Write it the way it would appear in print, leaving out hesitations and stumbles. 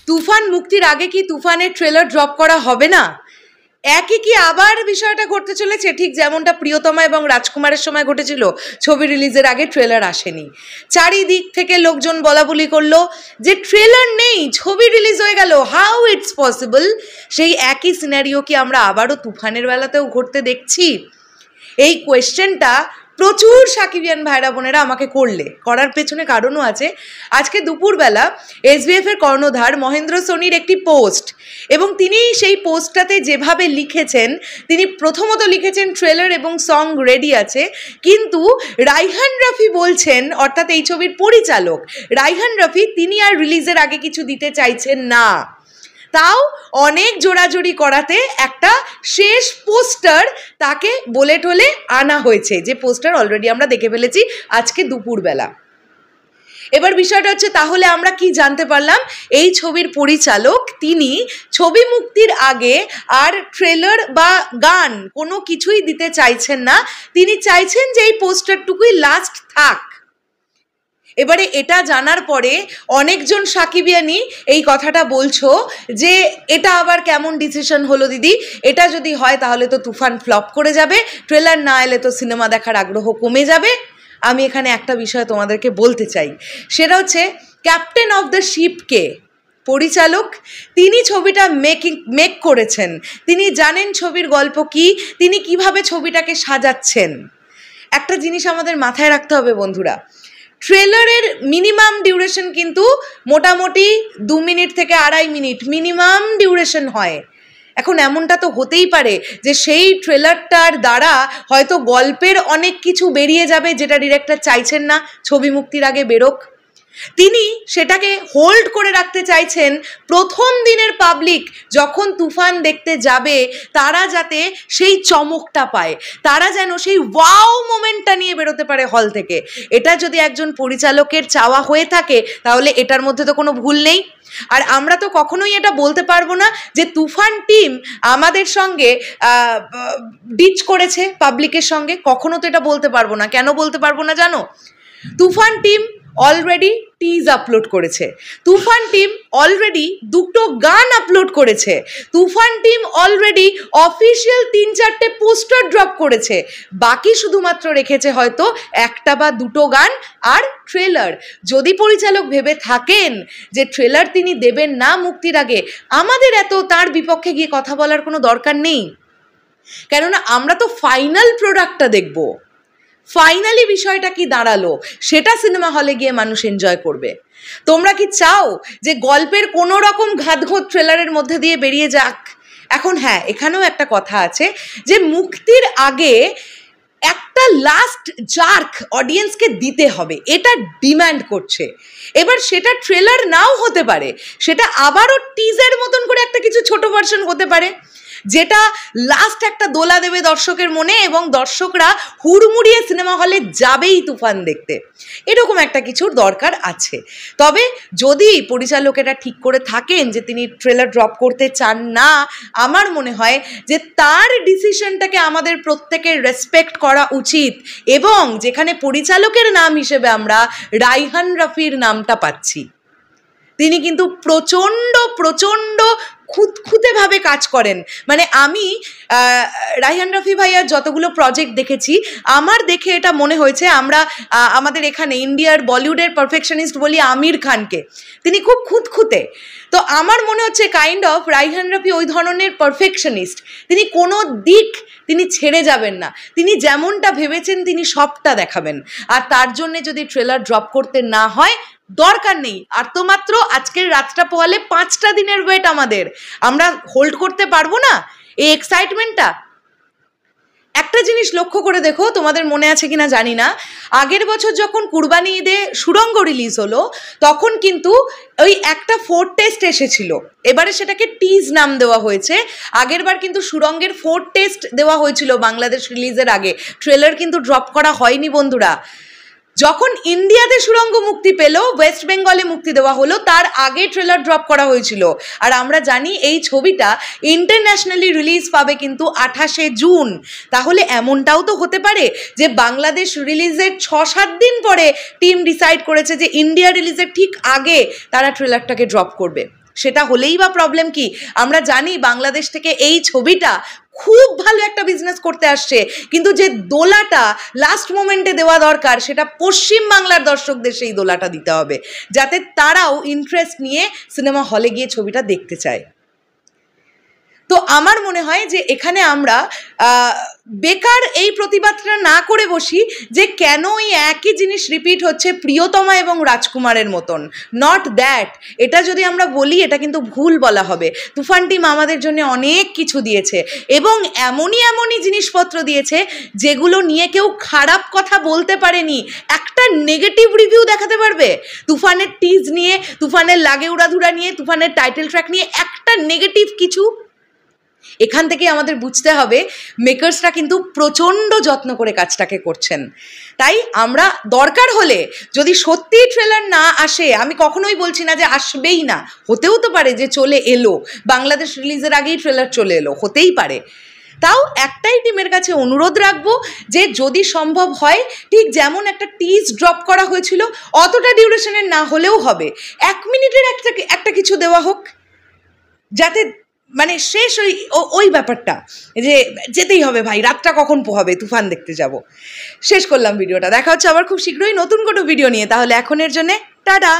তুফান মুক্তির আগে কি তুফানের ট্রেলার ড্রপ করা হবে না? একই কি আবার বিষয়টা ঘটতে চলেছে, ঠিক যেমনটা প্রিয়তমা এবং রাজকুমারের সময় ঘটেছিল। ছবি রিলিজের আগে ট্রেলার আসেনি, চারিদিক থেকে লোকজন বলাবলি করলো যে ট্রেলার নেই, ছবি রিলিজ হয়ে গেল, হাউ ইটস পসিবল। সেই একই সিনারিও কি আমরা আবারও তুফানের বেলাতেও ঘটতে দেখছি? এই কোয়েশ্চেনটা প্রচুর সাকিবিয়ান ভাইরা বোনেরা আমাকে করার পেছনে কারণও আছে। আজকে দুপুরবেলা SBF এর কর্ণধার মহেন্দ্র সোনির একটি পোস্ট, এবং তিনি সেই পোস্টটাতে যেভাবে লিখেছেন, তিনি প্রথমত লিখেছেন ট্রেলার এবং সং রেডি আছে, কিন্তু রাইহান রাফি বলছেন, অর্থাৎ এই ছবির পরিচালক রাইহান রাফি, তিনি আর রিলিজের আগে কিছু দিতে চাইছেন না। তাও অনেক জোড়াজোড়ি করাতে একটা শেষ পোস্টার তাকে বলে ঠলে আনা হয়েছে, যে পোস্টার অলরেডি আমরা দেখে ফেলেছি আজকে দুপুরবেলা। এবার বিষয়টা হচ্ছে, তাহলে আমরা কি জানতে পারলাম? এই ছবির পরিচালক তিনি ছবি মুক্তির আগে আর ট্রেলার বা গান কোনো কিছুই দিতে চাইছেন না, তিনি চাইছেন যে এই পোস্টারটুকুই লাস্ট থাক। এবারে এটা জানার পরে অনেকজন সাকিবিয়ানি এই কথাটা বলছো যে এটা আবার কেমন ডিসিশন হলো দিদি, এটা যদি হয় তাহলে তো তুফান ফ্লপ করে যাবে, ট্রেলার না এলে তো সিনেমা দেখার আগ্রহ কমে যাবে। আমি এখানে একটা বিষয় তোমাদেরকে বলতে চাই, সেটা হচ্ছে ক্যাপ্টেন অফ দ্য শিপকে পরিচালক, তিনি ছবিটা মেক করেছেন, তিনি জানেন ছবির গল্প কি, তিনি কিভাবে ছবিটাকে সাজাচ্ছেন। একটা জিনিস আমাদের মাথায় রাখতে হবে বন্ধুরা, ট্রেলারের মিনিমাম ডিউরেশন কিন্তু মোটামুটি 2 মিনিট থেকে 2.5 মিনিট মিনিমাম ডিউরেশন হয়। এখন এমনটা তো হতেই পারে যে সেই ট্রেলারটার দ্বারা হয়তো গল্পের অনেক কিছু বেরিয়ে যাবে, যেটা ডিরেক্টর চাইছেন না ছবি মুক্তির আগে বেরোক। তিনি সেটাকে হোল্ড করে রাখতে চাইছেন প্রথম দিনের পাবলিক যখন তুফান দেখতে যাবে তারা যাতে সেই চমকটা পায়, তারা যেন সেই ওয়াও মোমেন্টটা নিয়ে বেরোতে পারে হল থেকে। এটা যদি একজন পরিচালকের চাওয়া হয়ে থাকে তাহলে এটার মধ্যে তো কোনো ভুল নেই। আর আমরা তো কখনোই এটা বলতে পারবো না যে তুফান টিম আমাদের সঙ্গে ডিচ করেছে পাবলিকের সঙ্গে, কখনো তো এটা বলতে পারবো না। কেন বলতে পারবো না জানো? Toofan team already tease upload করেছে, তুফান টিম অলরেডি 2টো গান আপলোড করেছে, তুফান টিম অলরেডি অফিসিয়াল 3-4টে পোস্টার ড্রপ করেছে, বাকি শুধুমাত্র রেখেছে হয়তো 1টা বা 2টো গান আর ট্রেলার। যদি পরিচালক ভেবে থাকেন যে ট্রেলার তিনি দেবেন না মুক্তির আগে, আমাদের এত তার বিপক্ষে গিয়ে কথা বলার কোনো দরকার নেই, কেননা আমরা তো ফাইনাল প্রোডাক্টটা দেখব। ফাইনালি বিষয়টা কি দাঁড়ালো সেটা সিনেমা হলে গিয়ে মানুষ এনজয় করবে। তোমরা কি চাও যে গল্পের কোনো রকম ঘাতঘোত ট্রেলারের মধ্যে দিয়ে বেরিয়ে যাক? এখন হ্যাঁ, এখানেও একটা কথা আছে যে মুক্তির আগে একটা লাস্ট জার্ক অডিয়েন্সকে দিতে হবে, এটা ডিম্যান্ড করছে। এবার সেটা ট্রেলার নাও হতে পারে, সেটা আবারও টিজার মতন করে একটা কিছু ছোট ভার্সন হতে পারে, যেটা লাস্ট একটা দোলা দেবে দর্শকের মনে এবং দর্শকরা হুড়মুড়িয়ে সিনেমা হলে যাবেই তুফান দেখতে। এরকম একটা কিছুর দরকার আছে। তবে যদি পরিচালকেরা ঠিক করে থাকেন যে তিনি ট্রেলার ড্রপ করতে চান না, আমার মনে হয় যে তার ডিসিশনটাকে আমাদের প্রত্যেকের রেসপেক্ট করা উচিত। এবং যেখানে পরিচালকের নাম হিসেবে আমরা রাইহান রাফির নামটা পাচ্ছি, তিনি কিন্তু প্রচণ্ড প্রচণ্ড খুঁতখুঁতেভাবে কাজ করেন। মানে আমি রাইহান রাফি ভাইয়ার যতগুলো প্রজেক্ট দেখেছি, আমার দেখে এটা মনে হয়েছে আমরা আমাদের এখানে ইন্ডিয়ার বলিউডের পারফেকশনিস্ট বলি আমির খানকে, তিনি খুব খুঁতখুঁতে। তো আমার মনে হচ্ছে কাইন্ড অফ রাইহান রাফি ওই ধরনের পারফেকশনিস্ট, তিনি কোনো দিক তিনি ছেড়ে যাবেন না, তিনি যেমনটা ভেবেছেন তিনি সবটা দেখাবেন। আর তার জন্যে যদি ট্রেলার ড্রপ করতে না হয়, দরকার নেই। আর তো মাত্র আজকের রাতটা পোহালে 5টা দিনের ওয়েট আমাদের, আমরা হোল্ড করতে পারবো না এই এক্সাইটমেন্টটা। একটা জিনিস লক্ষ্য করে দেখো, তোমাদের মনে আছে কিনা জানি না, আগের বছর যখন কুরবানি ঈদে সুড়ঙ্গ রিলিজ হলো তখন কিন্তু ওই একটা 4 টেস্ট এসেছিল, এবারে সেটাকে টিজ নাম দেওয়া হয়েছে। আগের বার কিন্তু সুড়ঙ্গের 4 টেস্ট দেওয়া হয়েছিল বাংলাদেশ রিলিজের আগে, ট্রেলার কিন্তু ড্রপ করা হয়নি বন্ধুরা। যখন ইন্ডিয়াতে সুড়ঙ্গ মুক্তি পেল, ওয়েস্ট বেঙ্গলে মুক্তি দেওয়া হলো, তার আগে ট্রেলার ড্রপ করা হয়েছিল। আর আমরা জানি এই ছবিটা ইন্টারন্যাশনালি রিলিজ পাবে কিন্তু 28শে জুন। তাহলে এমনটাও তো হতে পারে যে বাংলাদেশ রিলিজের 6-7 দিন পরে টিম ডিসাইড করেছে যে ইন্ডিয়া রিলিজের ঠিক আগে তারা ট্রেলারটাকে ড্রপ করবে। সেটা হলেই বা প্রবলেম কি? আমরা জানি বাংলাদেশ থেকে এই ছবিটা খুব ভালো একটা বিজনেস করতে আসছে, কিন্তু যে দোলাটা লাস্ট মোমেন্টে দেওয়া দরকার সেটা পশ্চিম বাংলার দর্শকদের সেই দোলাটা দিতে হবে, যাতে তারাও ইন্টারেস্ট নিয়ে সিনেমা হলে গিয়ে ছবিটা দেখতে চায়। তো আমার মনে হয় যে এখানে আমরা বেকার এই প্রতিবাদটা না করে বসি যে কেন এই একই জিনিস রিপিট হচ্ছে প্রিয়তমা এবং রাজকুমারের মতন। নট দ্যাট, এটা যদি আমরা বলি এটা কিন্তু ভুল বলা হবে। তুফান টিম আমাদের জন্য অনেক কিছু দিয়েছে এবং এমনই জিনিসপত্র দিয়েছে যেগুলো নিয়ে কেউ খারাপ কথা বলতে পারেনি। একটা নেগেটিভ রিভিউ দেখাতে পারবে? তুফানের টিজ নিয়ে, তুফানের লাগে উড়াধুরা নিয়ে, তুফানের টাইটেল ট্র্যাক নিয়ে একটা নেগেটিভ কিছু? এখান থেকে আমাদের বুঝতে হবে মেকার্সরা কিন্তু প্রচণ্ড যত্ন করে কাজটাকে করছেন। তাই আমরা দরকার হলে যদি সত্যিই ট্রেলার না আসে, আমি কখনোই বলছি না যে আসবেই না, হতেও তো পারে যে চলে এলো, বাংলাদেশ রিলিজের আগেই ট্রেলার চলে এলো, হতেই পারে। তাও একটাই টিমের কাছে অনুরোধ রাখবো যে যদি সম্ভব হয় ঠিক যেমন একটা টিজ ড্রপ করা হয়েছিল অতটা ডিউরেশনের না হলেও হবে, 1 মিনিটের একটা কিছু দেওয়া হোক, যাতে মানে শেষ ওই ব্যাপারটা যে যেতেই হবে ভাই, রাতটা কখন পোহাবে, তুফান দেখতে যাব। শেষ করলাম ভিডিওটা, দেখা হচ্ছে আবার খুব শীঘ্রই নতুন কোনো ভিডিও নিয়ে। তাহলে এখনের জন্যে টাটা।